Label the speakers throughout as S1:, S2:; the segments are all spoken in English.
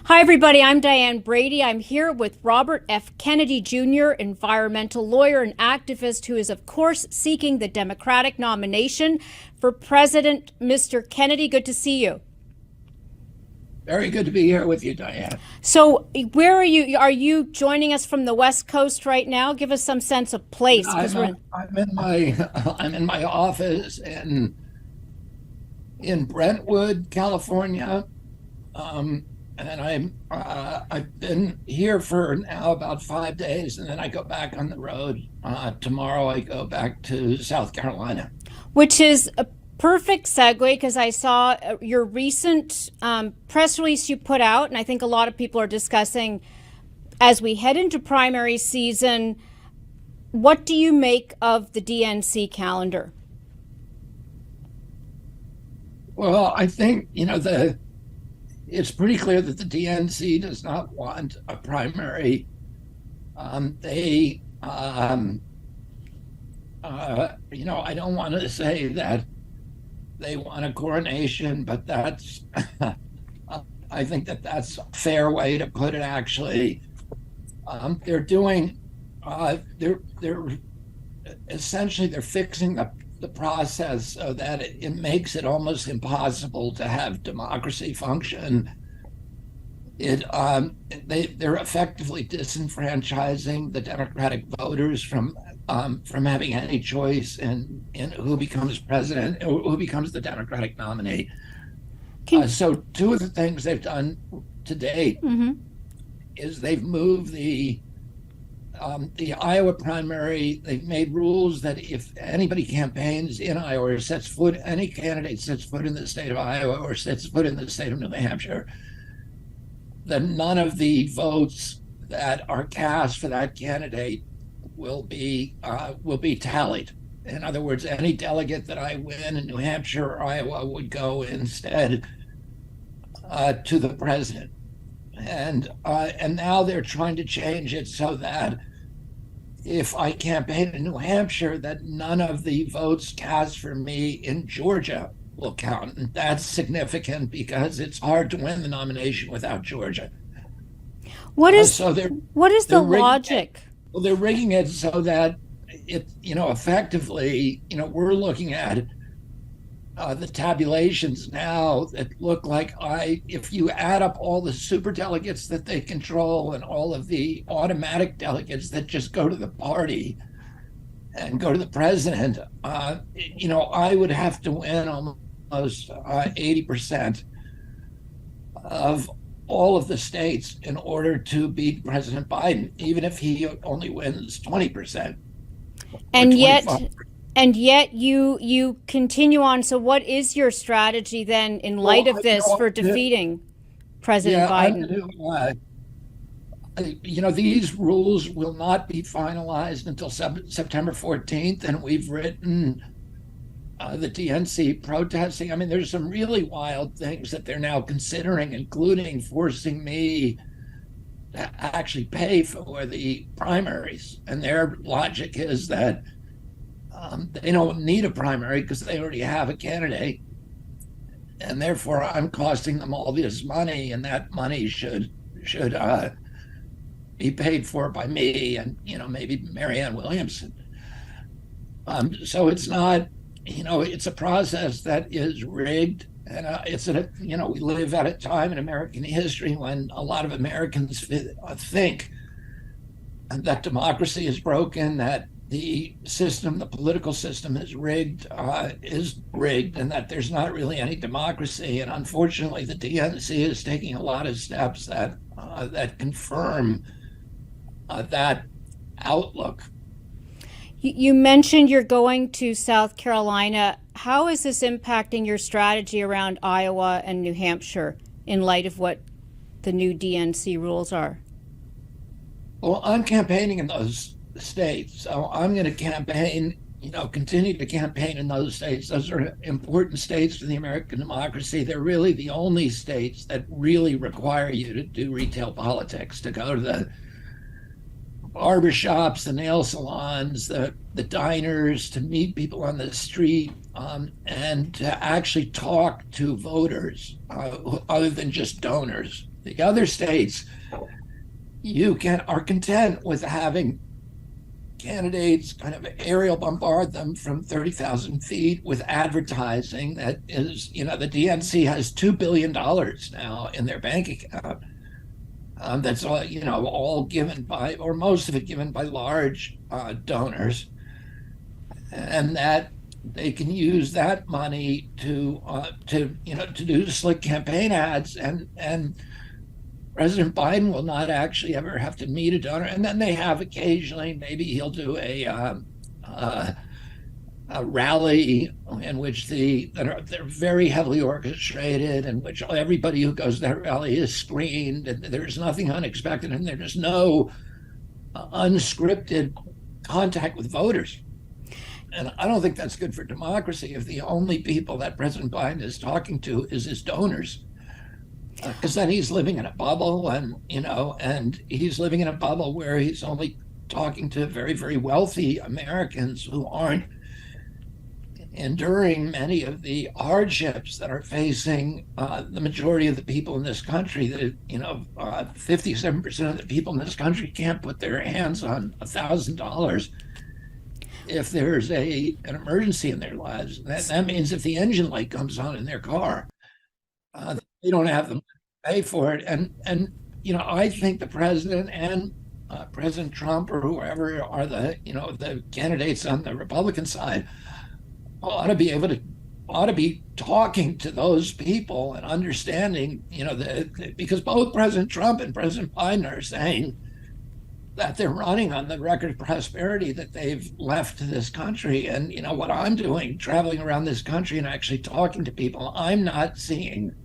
S1: Hi, everybody. I'm Diane Brady. I'm here with Robert F. Kennedy Jr., environmental lawyer and activist who is, of course, seeking the Democratic nomination for president. Mr. Kennedy, good to see you.
S2: Very good to be here with you, Diane.
S1: So, where are you? Are you joining us from the West Coast right now? Give us some sense of place, because we're
S2: I'm in my I'm in my office in Brentwood, California, and I've been here for now about 5 days, and then I go back on the road. Tomorrow I go back to South Carolina.
S1: which is a perfect segue because I saw your recent press release you put out, and I think a lot of people are discussing as we head into primary season. What do you make of the DNC calendar?
S2: Well, I think it's pretty clear that the DNC does not want a primary. They I don't want to say that they want a coronation, but that's I think that that's a fair way to put it. Actually, they're doing they're essentially they're fixing the process so that it makes it almost impossible to have democracy function. They're effectively disenfranchising the Democratic voters from having any choice in who becomes president, who becomes the Democratic nominee. So two of the things they've done to date is they've moved the Iowa primary. They've made rules that if anybody campaigns in Iowa or any candidate sets foot in the state of Iowa or sets foot in the state of New Hampshire, then none of the votes that are cast for that candidate will be tallied. In other words, any delegate that I win in New Hampshire or Iowa would go instead to the president. And now they're trying to change it so that if I campaign in New Hampshire, that none of the votes cast for me in Georgia will count. And that's significant because it's hard to win the nomination without Georgia.
S1: What is the
S2: rigging
S1: logic?
S2: Well, they're rigging it so that effectively, we're looking at the tabulations now that look like if you add up all the super delegates that they control and all of the automatic delegates that just go to the party and go to the president, I would have to win almost 80% of all of the states in order to beat President Biden, even if he only wins 20%.
S1: And yet you continue on. So what is your strategy then in light of this for defeating President Biden?
S2: These rules will not be finalized until September 14th, and we've written the DNC protesting. I mean, there's some really wild things that they're now considering, including forcing me to actually pay for the primaries. And their logic is that they don't need a primary because they already have a candidate. And therefore, I'm costing them all this money, and that money should be paid for by me and, maybe Marianne Williamson. So it's not, it's a process that is rigged. And we live at a time in American history when a lot of Americans think that democracy is broken, that the political system is rigged, and that there's not really any democracy. And unfortunately, the DNC is taking a lot of steps that confirm that outlook.
S1: You mentioned you're going to South Carolina. How is this impacting your strategy around Iowa and New Hampshire in light of what the new DNC rules are?
S2: Well, I'm campaigning in those states, so I'm going to continue to campaign in those states. Those are important states for the American democracy. They're really the only states that really require you to do retail politics, to go to the barbershops, the nail salons, the diners, to meet people on the street, and to actually talk to voters other than just donors. The other states, are content with having candidates kind of aerial bombard them from 30,000 feet with advertising that is, the DNC has $2 billion now in their bank account. That's all, all given by, or most of it given by large donors, and that they can use that money to do slick campaign ads, and President Biden will not actually ever have to meet a donor. And then they have occasionally, maybe he'll do a rally in which they're very heavily orchestrated, in which everybody who goes to that rally is screened, and there's nothing unexpected, and there's no unscripted contact with voters. And I don't think that's good for democracy if the only people that President Biden is talking to is his donors. Because then he's living in a bubble, and he's living in a bubble where he's only talking to very, very wealthy Americans who aren't enduring many of the hardships that are facing the majority of the people in this country. That 57% of the people in this country can't put their hands on $1,000 if there's an emergency in their lives. That means if the engine light comes on in their car, they don't have the money to pay for it. And I think the president and President Trump or whoever are the candidates on the Republican side ought to be talking to those people and understanding, because both President Trump and President Biden are saying that they're running on the record of prosperity that they've left to this country. And what I'm doing, traveling around this country and actually talking to people, I'm not seeing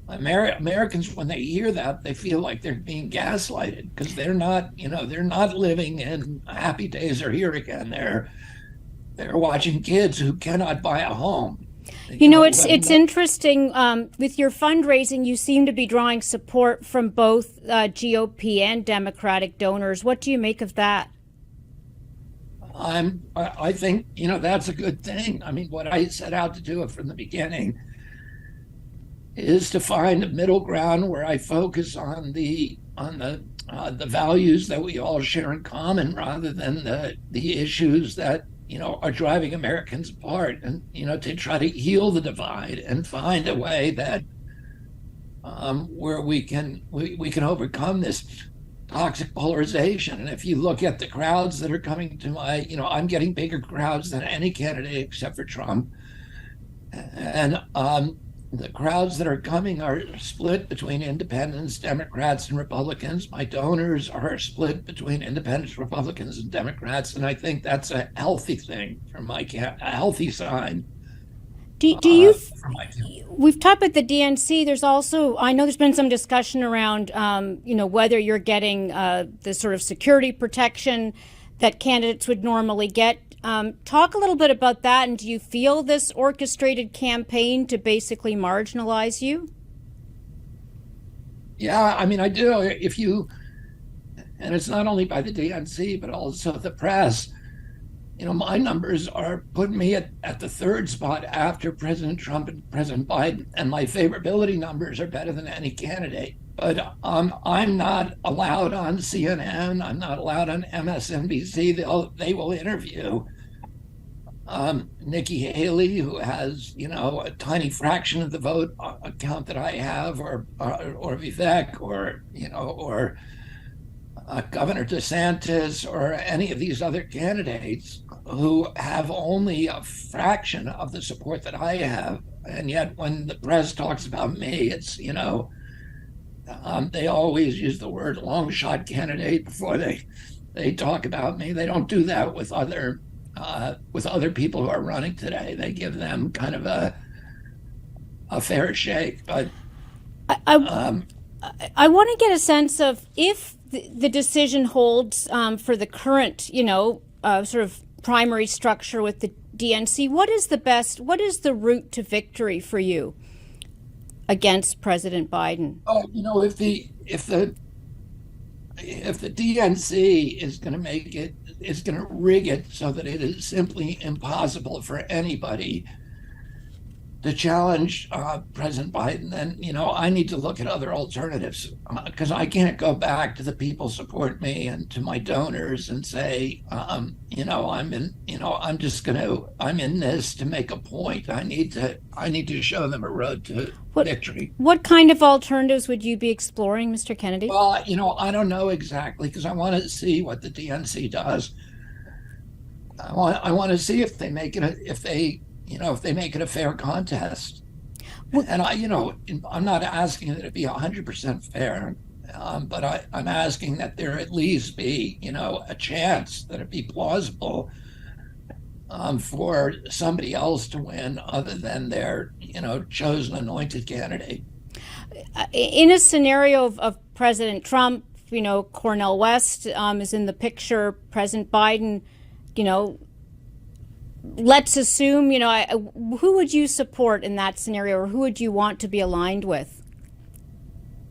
S2: Americans, when they hear that, they feel like they're being gaslighted, because they're not living in happy days are here again. They're watching kids who cannot buy a home.
S1: It's interesting. With your fundraising, you seem to be drawing support from both GOP and Democratic donors. What do you make of that?
S2: I think that's a good thing. I mean, what I set out to do from the beginning is to find a middle ground where I focus on the values that we all share in common, rather than the issues that are driving Americans apart, and to try to heal the divide and find a way that where we can overcome this toxic polarization. And if you look at the crowds that are coming to I'm getting bigger crowds than any candidate except for Trump, and the crowds that are coming are split between independents, Democrats, and Republicans. My donors are split between independents, Republicans, and Democrats, and I think that's a healthy thing for a healthy sign.
S1: We've talked about the DNC. There's also, I know there's been some discussion around, whether you're getting the sort of security protection that candidates would normally get. Talk a little bit about that, and do you feel this orchestrated campaign to basically marginalize you?
S2: Yeah, I mean, I do. And it's not only by the DNC, but also the press. My numbers are putting me at the third spot after President Trump and President Biden, and my favorability numbers are better than any candidate. But I'm not allowed on CNN. I'm not allowed on MSNBC. They will interview Nikki Haley, who has a tiny fraction of the vote count that I have, or Vivek, or Governor DeSantis, or any of these other candidates who have only a fraction of the support that I have. And yet, when the press talks about me, it's they always use the word long shot candidate before they talk about me. They don't do that with other people who are running today. They give them kind of a fair shake. But
S1: I want to get a sense of, if the decision holds for the current, sort of primary structure with the DNC, what is the route to victory for you against President Biden?
S2: Oh, if the DNC is going to rig it so that it is simply impossible for anybody to challenge President Biden, then I need to look at other alternatives because I can't go back to the people support me and to my donors and say, I'm in this to make a point. I need to show them a road to victory.
S1: What kind of alternatives would you be exploring, Mr. Kennedy?
S2: Well, I don't know exactly because I want to see what the DNC does. I want to see if they make it if they make it a fair contest. And I'm not asking that it be 100% fair, but I'm asking that there at least be, a chance that it be plausible for somebody else to win other than their, chosen anointed candidate.
S1: In a scenario of President Trump, Cornel West is in the picture, President Biden, let's assume, who would you support in that scenario, or who would you want to be aligned with?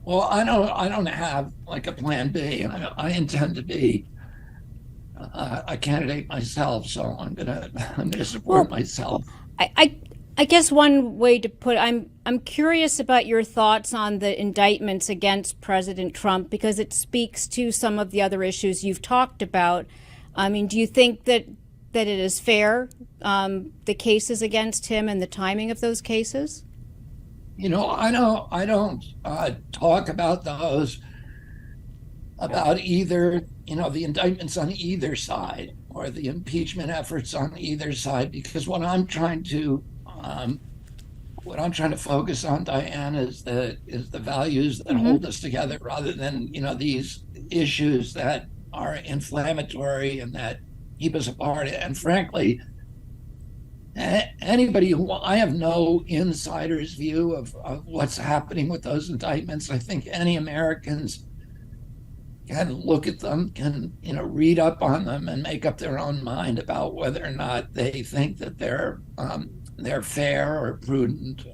S2: Well, I don't have like a plan B. I intend to be a candidate myself, so I'm gonna support myself.
S1: I guess one way to put it, I'm curious about your thoughts on the indictments against President Trump because it speaks to some of the other issues you've talked about. I mean, do you think that it is fair, the cases against him and the timing of those cases?
S2: I don't talk about those, about either, the indictments on either side or the impeachment efforts on either side, because what I'm trying to focus on, Diane, is the values that hold us together rather than, these issues that are inflammatory and that keep us apart. And frankly, anybody I have no insider's view of what's happening with those indictments. I think any Americans can look at them, can read up on them and make up their own mind about whether or not they think that they're fair or prudent.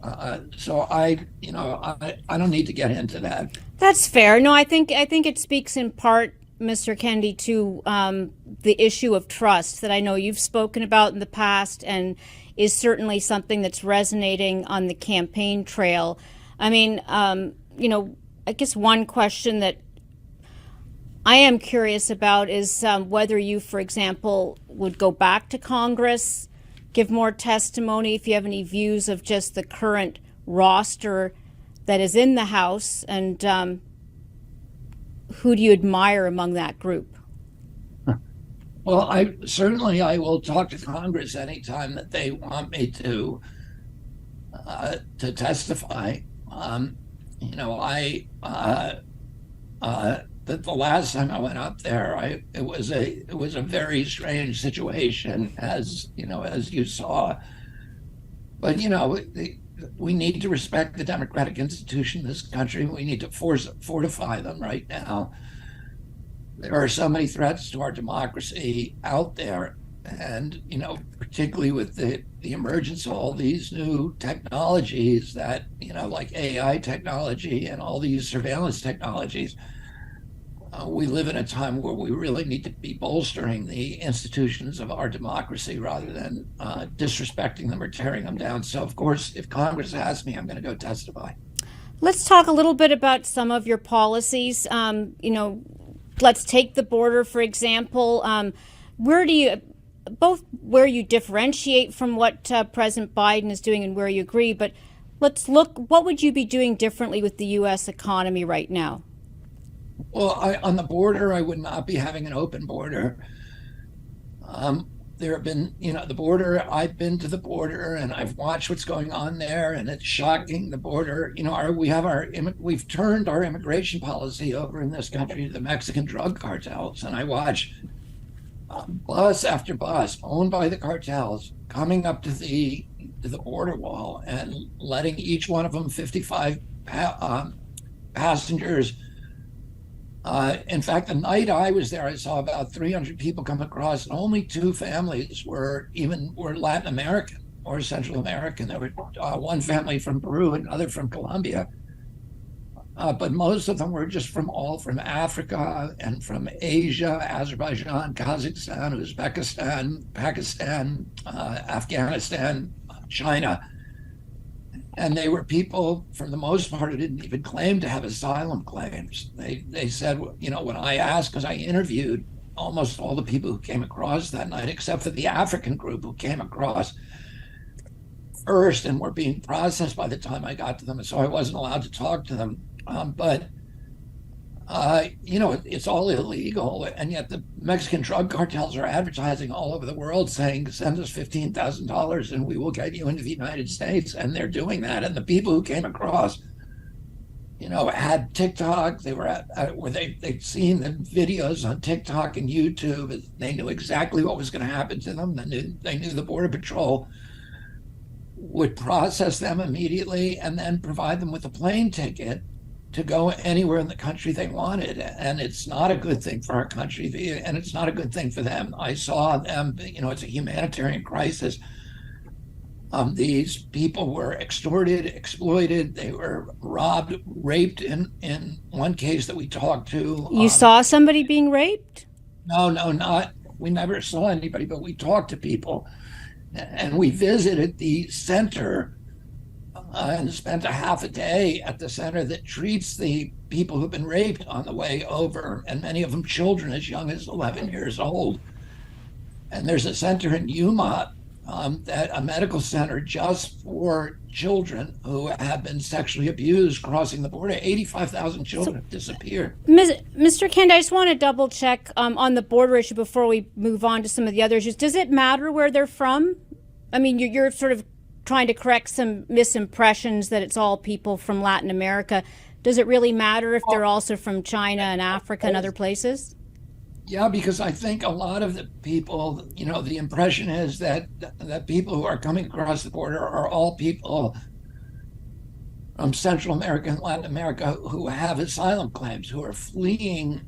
S2: So I don't need to get into that.
S1: That's fair. No, I think it speaks in part, Mr. Kennedy, to the issue of trust that I know you've spoken about in the past and is certainly something that's resonating on the campaign trail. I mean, I guess one question that I am curious about is whether you, for example, would go back to Congress, give more testimony, if you have any views of just the current roster that is in the House, and who do you admire among that group?
S2: Well, I will talk to Congress anytime that they want me to testify. The last time I went up there, it was a very strange situation, as you saw. But we need to respect the democratic institution in this country. We need to fortify them right now. There are so many threats to our democracy out there, and particularly with the emergence of all these new technologies that like AI technology and all these surveillance technologies. We live in a time where we really need to be bolstering the institutions of our democracy rather than disrespecting them or tearing them down. So, of course, if Congress asks me, I'm going to go testify.
S1: Let's talk a little bit about some of your policies. Let's take the border, for example. Where you differentiate from what President Biden is doing and where you agree, but let's look, what would you be doing differently with the U.S. economy right now?
S2: Well, on the border, I would not be having an open border. There have been, the border, I've been to the border and I've watched what's going on there, and it's shocking. The border, we've turned our immigration policy over in this country to the Mexican drug cartels, and I watch bus after bus owned by the cartels coming up to the border wall and letting each one of them 55 passengers. In fact, the night I was there, I saw about 300 people come across, and only 2 families were Latin American or Central American. There were one family from Peru, another from Colombia, but most of them were just from Africa and from Asia, Azerbaijan, Kazakhstan, Uzbekistan, Pakistan, Afghanistan, China. And they were people, for the most part, who didn't even claim to have asylum claims. They said, you know, when I asked, because I interviewed almost all the people who came across that night, except for the African group who came across first and were being processed by the time I got to them. So I wasn't allowed to talk to them. You know, it's all illegal. And yet the Mexican drug cartels are advertising all over the world saying, send us $15,000 and we will get you into the United States. And they're doing that. And the people who came across, you know, had TikTok. They were where they'd seen the videos on TikTok and YouTube. They knew exactly what was going to happen to them. They knew the Border Patrol would process them immediately and then provide them with a plane ticket to go anywhere in the country they wanted. And it's not a good thing for our country, and it's not a good thing for them. I saw them, you know, it's a humanitarian crisis. These people were extorted, exploited, they were robbed, raped in one case that we talked to.
S1: You saw somebody being raped?
S2: No, not, we never saw anybody, but we talked to people. And we visited the center and spent a half a day at the center that treats the people who've been raped on the way over, and many of them children as young as 11 years old. And there's a center in Yuma, that a medical center just for children who have been sexually abused crossing the border. 85,000 children have disappeared.
S1: Mr. Kent, I just want to double check on the border issue before we move on to some of the other issues. Does it matter where they're from? I mean, you're sort of trying to correct some misimpressions that it's all people from Latin America. Does it really matter if they're also from China and Africa and other places?
S2: Yeah, because I think a lot of the people, you know, the impression is that people who are coming across the border are all people from Central America and Latin America who have asylum claims, who are fleeing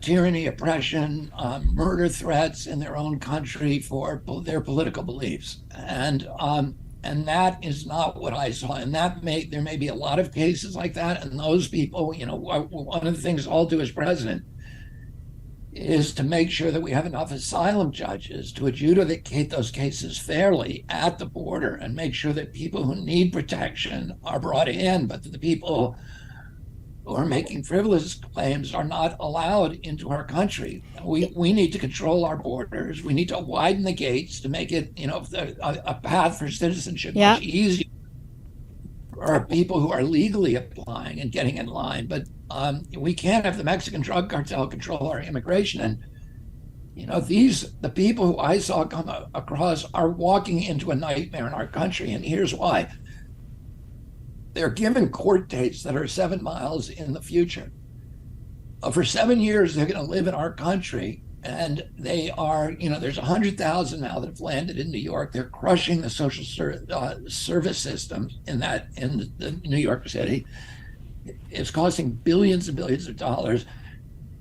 S2: tyranny, oppression, murder threats in their own country for their political beliefs. And that is not what I saw. And there may be a lot of cases like that. And those people, you know, one of the things I'll do as president is to make sure that we have enough asylum judges to adjudicate those cases fairly at the border and make sure that people who need protection are brought in, but that the people who are making frivolous claims are not allowed into our country. We need to control our borders. We need to widen the gates to make it, you know, a path for citizenship much easier for people who are legally applying and getting in line. But we can't have the Mexican drug cartel control our immigration. And, you know, the people who I saw come across are walking into a nightmare in our country. And here's why. They're given court dates that are 7 miles in the future. For 7 years, they're going to live in our country. And they are, you know, there's 100,000 now that have landed in New York. They're crushing the social service system in New York City. It's costing billions and billions of dollars.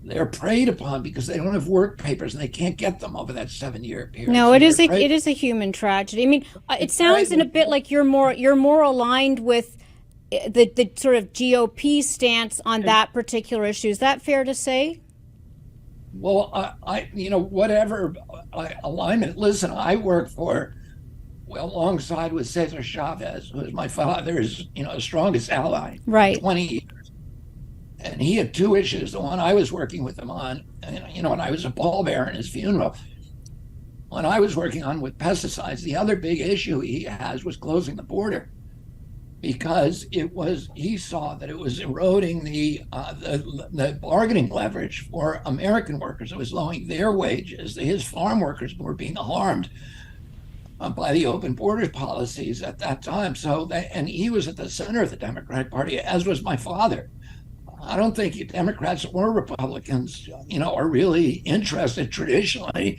S2: They're preyed upon because they don't have work papers and they can't get them over that 7-year period.
S1: No,
S2: so
S1: it is a human tragedy. I mean, it sounds in a bit like you're more aligned with the sort of GOP stance on that particular issue. Is that fair to say?
S2: Well, you know, whatever alignment. Listen, I work for, well, alongside with Cesar Chavez, who is my father's, you know, strongest ally.
S1: Right.
S2: 20 years. And he had two issues. The one I was working with him on, and, you know, and I was a pallbearer in his funeral. When I was working on with pesticides, the other big issue he has was closing the border, because he saw that it was eroding the bargaining leverage for American workers. It was lowering their wages. His farm workers were being harmed by the open borders policies at that time. And he was at the center of the Democratic Party, as was my father. I don't think Democrats or Republicans, you know, are really interested traditionally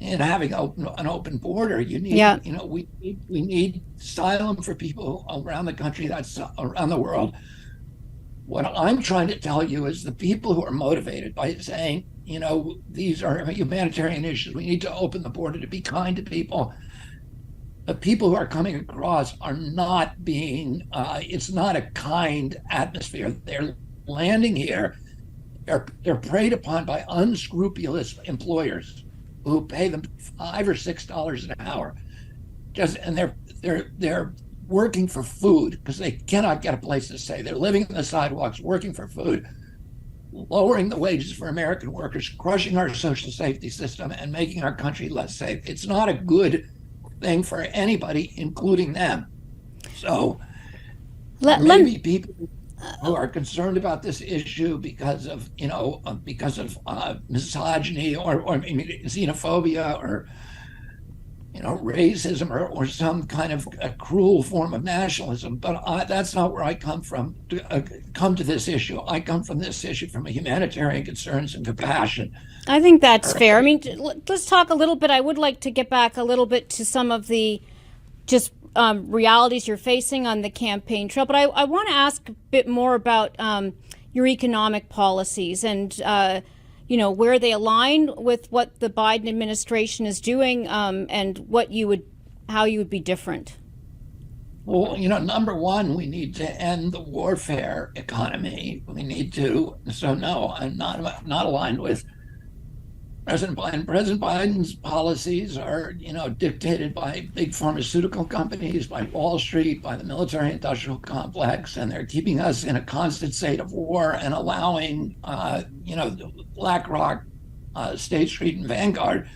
S2: in having an open border. You need, you know, we need asylum for people around the country, that's around the world. What I'm trying to tell you is the people who are motivated by saying, you know, these are humanitarian issues, we need to open the border to be kind to people. The people who are coming across are not being, it's not a kind atmosphere. They're landing here, they're preyed upon by unscrupulous employers who pay them $5 or $6 an hour, and they're working for food because they cannot get a place to stay. They're living on the sidewalks, working for food, lowering the wages for American workers, crushing our social safety system, and making our country less safe. It's not a good thing for anybody, including them. So maybe people who are concerned about this issue because of misogyny or xenophobia or racism or some kind of a cruel form of nationalism. But that's not where I come from. Come to this issue. I come from this issue from a humanitarian concerns and compassion.
S1: I think that's fair. I mean, let's talk a little bit. I would like to get back a little bit to some of the just realities you're facing on the campaign trail. But I want to ask a bit more about your economic policies and where they align with what the Biden administration is doing, and how you would be different.
S2: Well, number one, we need to end the warfare economy. We need to. So no, I'm not aligned with President Biden. President Biden's policies are, dictated by big pharmaceutical companies, by Wall Street, by the military-industrial complex, and they're keeping us in a constant state of war and allowing, BlackRock, State Street, and Vanguard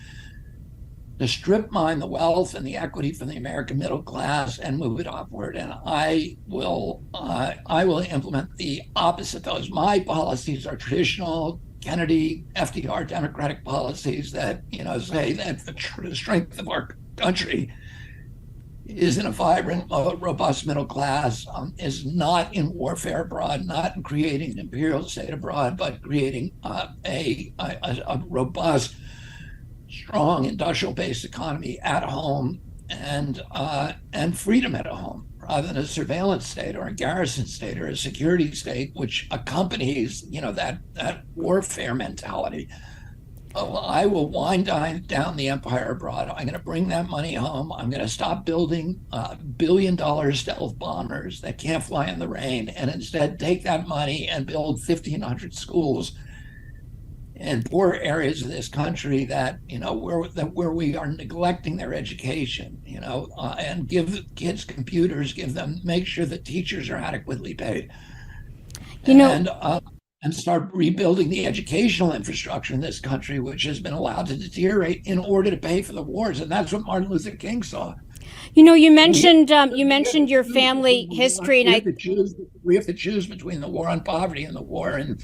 S2: to strip mine the wealth and the equity from the American middle class and move it upward. And I will implement the opposite of those. My policies are traditional Kennedy, FDR Democratic policies that, say that the strength of our country is in a vibrant, robust middle class, is not in warfare abroad, not in creating an imperial state abroad, but creating a robust, strong industrial-based economy at home and freedom at home, rather than a surveillance state or a garrison state or a security state, which accompanies, that warfare mentality. I will wind down the empire abroad. I'm going to bring that money home. I'm going to stop building billion-dollar stealth bombers that can't fly in the rain, and instead take that money and build 1,500 schools in poor areas of this country that where we are neglecting their education, and give kids computers, make sure that teachers are adequately paid, and start rebuilding the educational infrastructure in this country, which has been allowed to deteriorate in order to pay for the wars. And that's what Martin Luther King saw.
S1: You mentioned your family history, and
S2: we have to choose between the war on poverty and the war in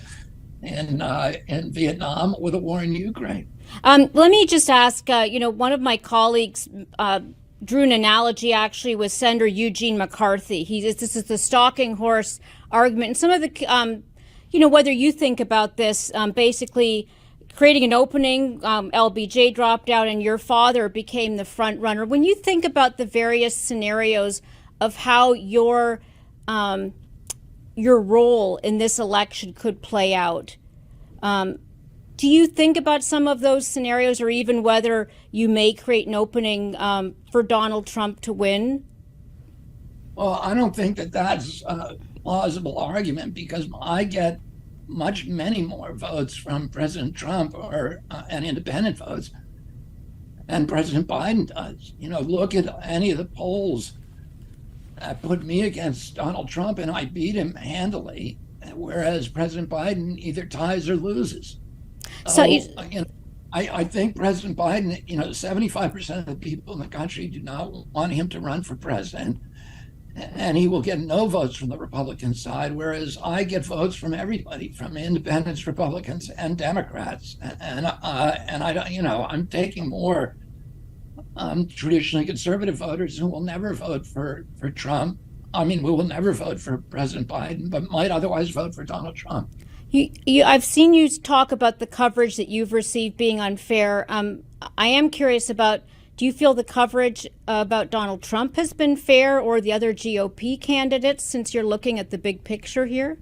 S2: Vietnam or the war in Ukraine.
S1: Let me just ask, one of my colleagues drew an analogy actually with Senator Eugene McCarthy. This is the stalking horse argument. And some of the, whether you think about this, basically creating an opening, LBJ dropped out and your father became the front runner. When you think about the various scenarios of how your role in this election could play out, do you think about some of those scenarios, or even whether you may create an opening for Donald Trump to win?
S2: Well, I don't think that that's a plausible argument, because I get many more votes from President Trump and independent votes than President Biden does. Look at any of the polls that put me against Donald Trump, and I beat him handily, whereas President Biden either ties or loses. So I think President Biden, 75% of the people in the country do not want him to run for president, and he will get no votes from the Republican side, whereas I get votes from everybody, from independents, Republicans, and Democrats. And I don't, I'm taking more traditionally conservative voters who will never vote for Trump. We will never vote for President Biden, but might otherwise vote for Donald Trump.
S1: I've seen you talk about the coverage that you've received being unfair. I am curious about, do you feel the coverage about Donald Trump has been fair, or the other GOP candidates, since you're looking at the big picture here?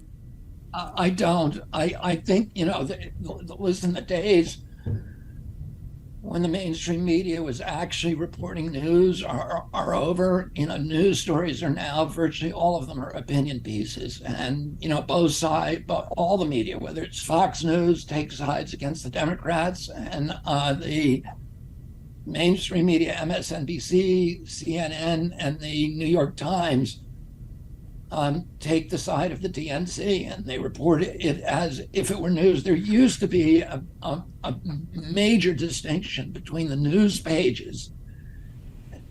S2: I don't. I think, listen, the days when the mainstream media was actually reporting news are over. News stories are now, virtually all of them are opinion pieces. And, both sides, but all the media, whether it's Fox News, takes sides against the Democrats, and the mainstream media, MSNBC, CNN, and the New York Times take the side of the DNC, and they report it as if it were news. There used to be a major distinction between the news pages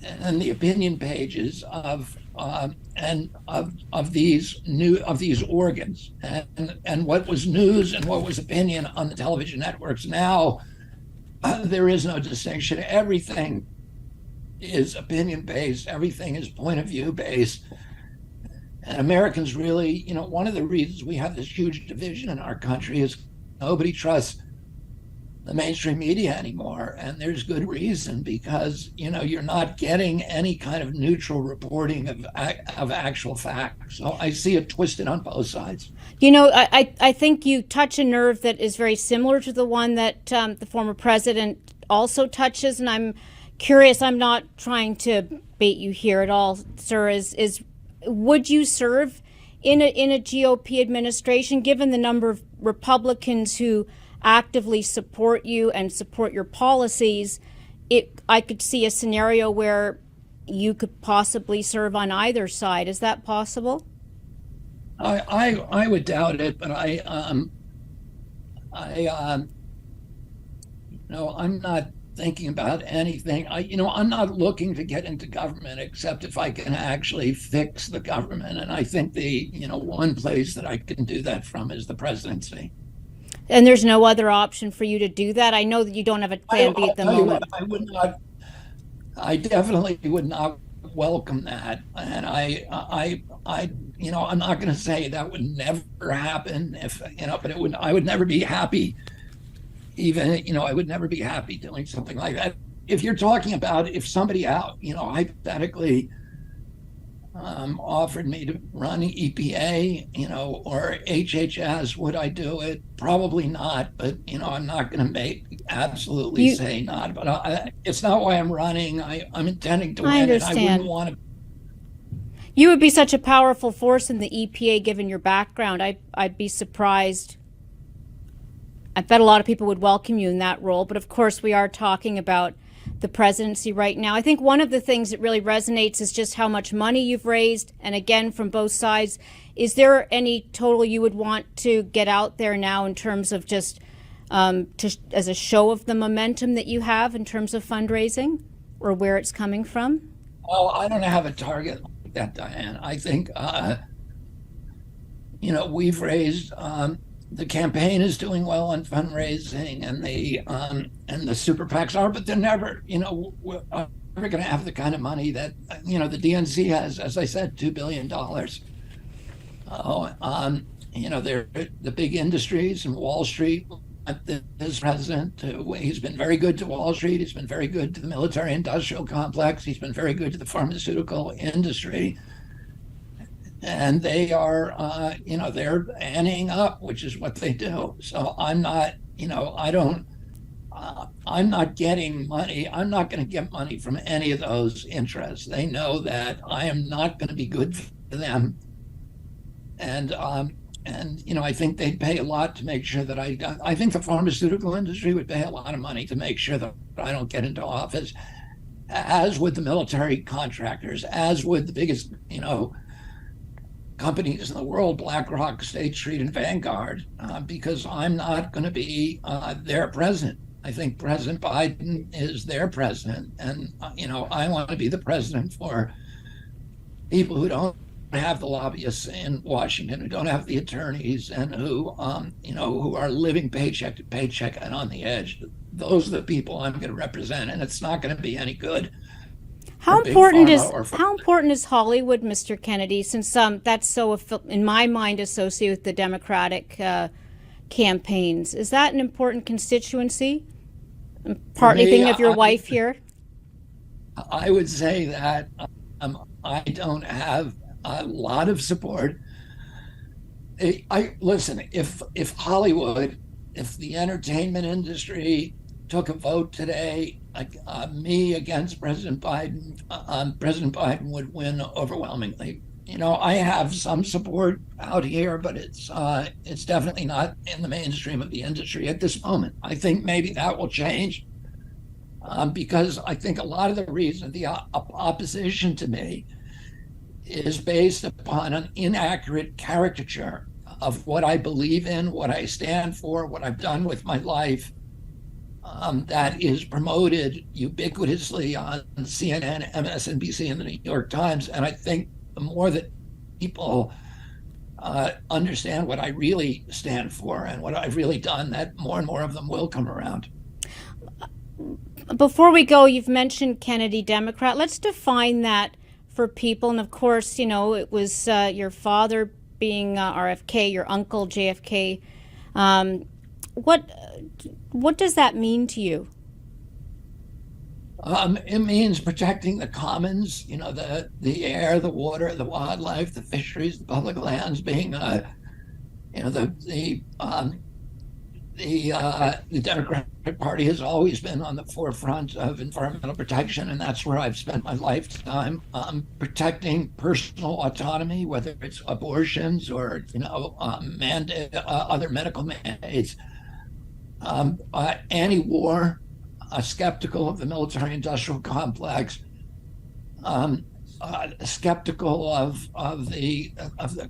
S2: and the opinion pages of these organs, and what was news and what was opinion on the television networks. Now there is no distinction. Everything is opinion based. Everything is point of view based. And Americans really, one of the reasons we have this huge division in our country is nobody trusts the mainstream media anymore. And there's good reason, because, you're not getting any kind of neutral reporting of actual facts. So I see it twisted on both sides.
S1: I think you touch a nerve that is very similar to the one that the former president also touches. And I'm curious, I'm not trying to bait you here at all, sir, is would you serve in a GOP administration, given the number of Republicans who actively support you and support your policies? I could see a scenario where you could possibly serve on either side. Is that possible?
S2: I would doubt it, but I'm not thinking about anything. I'm not looking to get into government except if I can actually fix the government. And I think the one place that I can do that from is the presidency.
S1: And there's no other option for you to do that? I know that you don't have a plan B at the moment.
S2: I definitely would not welcome that. And I'm not going to say that would never happen but I would never be happy. I would never be happy doing something like that. If you're talking about if somebody out, hypothetically offered me to run EPA, or HHS, would I do it? Probably not. But, I'm not going to absolutely say not. But it's not why I'm running. I'm intending to win. I understand. I wouldn't want to.
S1: You would be such a powerful force in the EPA, given your background. I'd be surprised. I bet a lot of people would welcome you in that role. But of course, we are talking about the presidency right now. I think one of the things that really resonates is just how much money you've raised. And again, from both sides, is there any total you would want to get out there now in terms of just as a show of the momentum that you have in terms of fundraising, or where it's coming from?
S2: Well, I don't have a target like that, Diane. I think, we've raised, the campaign is doing well on fundraising, and the super PACs are, but they're never, we're never going to have the kind of money that, the DNC has. As I said, $2 billion. They're the big industries and Wall Street. This president, he's been very good to Wall Street. He's been very good to the military-industrial complex. He's been very good to the pharmaceutical industry. And they are, they're anteing up, which is what they do. So I'm not, I'm not getting money. I'm not going to get money from any of those interests. They know that I am not going to be good for them. And I think they'd pay a lot to make sure that I think the pharmaceutical industry would pay a lot of money to make sure that I don't get into office, as would the military contractors, as would the biggest, companies in the world, BlackRock, State Street, and Vanguard, because I'm not going to be their president. I think President Biden is their president. And, I want to be the president for people who don't have the lobbyists in Washington, who don't have the attorneys, and who are living paycheck to paycheck and on the edge. Those are the people I'm going to represent, and it's not going to be any good.
S1: How important is Hollywood, Mr. Kennedy, since that's so, in my mind, associated with the Democratic campaigns? Is that an important constituency? Partly thinking of your wife here.
S2: I would say that I don't have a lot of support. Listen, if Hollywood, if the entertainment industry took a vote today, me against President Biden, President Biden would win overwhelmingly. I have some support out here, but it's definitely not in the mainstream of the industry at this moment. I think maybe that will change. because I think a lot of the reason the opposition to me is based upon an inaccurate caricature of what I believe in, what I stand for, what I've done with my life, that is promoted ubiquitously on CNN, MSNBC, and the New York Times. And I think the more that people understand what I really stand for and what I've really done, that more and more of them will come around.
S1: Before we go, you've mentioned Kennedy Democrat. Let's define that for people. And of course, you know, it was your father being RFK, your uncle JFK. What does that mean to you?
S2: It means protecting the commons, you know, the air, the water, the wildlife, the fisheries, the public lands, being, you know, the Democratic Party has always been on the forefront of environmental protection, and that's where I've spent my lifetime, protecting personal autonomy, whether it's abortions or, you know, other medical mandates, anti-war, skeptical of the military-industrial complex, skeptical of the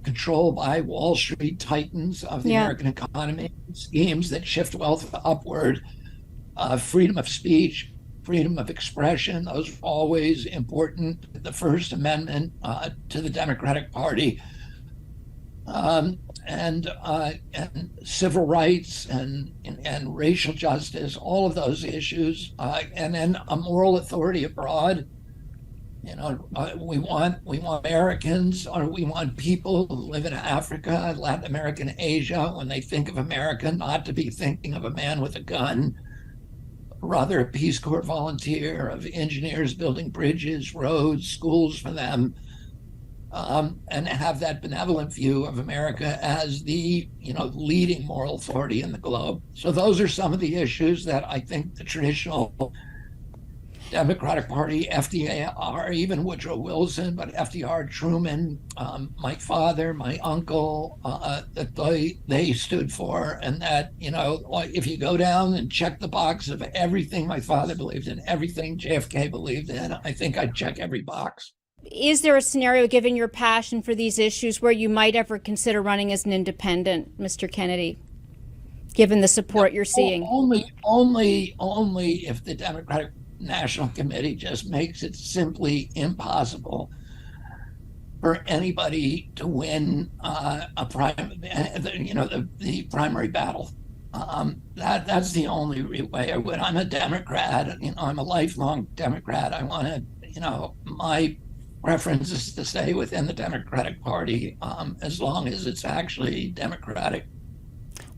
S2: control by Wall Street titans of the American economy, schemes that shift wealth upward, freedom of speech, freedom of expression. Those are always important. The First Amendment to the Democratic Party, and civil rights and racial justice, all of those issues, and then a moral authority abroad. You know, we want Americans, or we want people who live in Africa, Latin America, and Asia, when they think of America, not to be thinking of a man with a gun, rather a Peace Corps volunteer, of engineers building bridges, roads, schools for them, and have that benevolent view of America as the, you know, leading moral authority in the globe. So those are some of the issues that I think the traditional Democratic Party, FDR, even Woodrow Wilson, but FDR, Truman, my father, my uncle, that they stood for. And that, you know, if you go down and check the box of everything my father believed in, everything JFK believed in, I think I'd check every box.
S1: Is there a scenario, given your passion for these issues, where you might ever consider running as an independent, Mr. Kennedy, given the support you're seeing?
S2: Only if the Democratic National Committee just makes it simply impossible for anybody to win the primary battle. That's the only way I would. I'm a Democrat. You know, I'm a lifelong Democrat. I want to, you know, my preference is to stay within the Democratic Party, as long as it's actually democratic.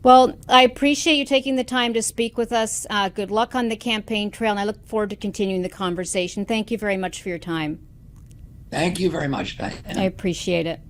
S1: Well, I appreciate you taking the time to speak with us. Good luck on the campaign trail, and I look forward to continuing the conversation. Thank you very much for your time.
S2: Thank you very much, Diane.
S1: I appreciate it.